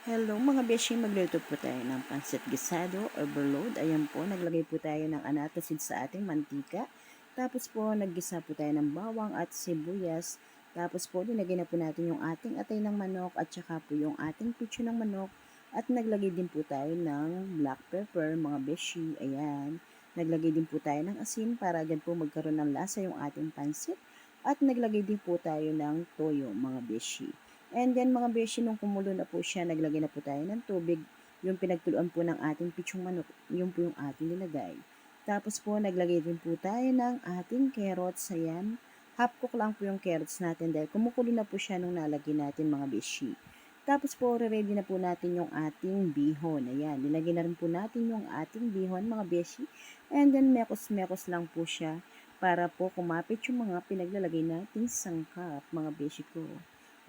Hello mga beshi, magluluto po tayo ng pancit guisado overload. Ayan po, naglagay po tayo ng anatasid sa ating mantika. Tapos po, naggisa po tayo ng bawang at sibuyas. Tapos po, dinagay na po natin yung ating atay ng manok at saka po yung ating pitso ng manok. At naglagay din po tayo ng black pepper mga beshi. Ayan, naglagay din po tayo ng asin para agad po magkaroon ng lasa yung ating pancit. At naglagay din po tayo ng toyo mga beshi. And then mga beshi, nung kumulo na po siya, naglagay na po tayo ng tubig. Yung pinagkuluan po ng ating pitchong manok, yung po yung ating nilagay. Tapos po, naglagay din po tayo ng ating carrots. Ayan, half cook lang po yung carrots natin dahil kumukulo na po siya nung nalagay natin mga beshi. Tapos po, ready na po natin yung ating bihon. Ayan, nilagay na rin po natin yung ating bihon mga beshi. And then, mekos-mekos lang po siya para po kumapit yung mga pinaglalagay nating sangkap mga beshi ko.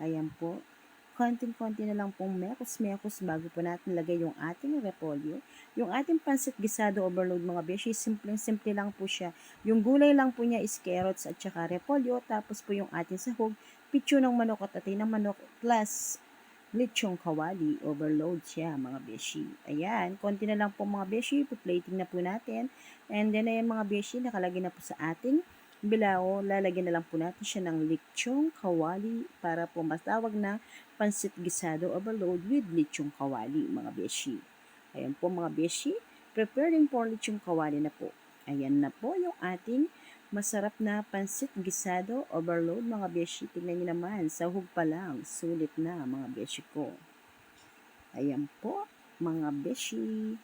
Ayan po, konting-konti na lang pong mekos-mekos bago po natin lagay yung ating repolyo. Yung ating pancit guisado overload mga beshi, simpleng-simple lang po siya. Yung gulay lang po niya is carrots at saka repolyo. Tapos po yung ating sahog, pitso ng manok at atay ng manok plus lechong kawali. Overload siya mga beshi. Ayan, konti na lang po mga beshi, plating na po natin. And then ayan mga beshi, nakalagay na po sa ating bilao, lalagyan na lang po natin siya ng lechong kawali para po matawag na pancit guisado overload with lechong kawali mga beshi. Ayan po mga beshi, preparing for lechong kawali na po. Ayan na po yung ating masarap na pancit guisado overload mga beshi. Tingnan nyo naman, sahog pa lang, sulit na mga beshi ko. Ayan po mga beshi.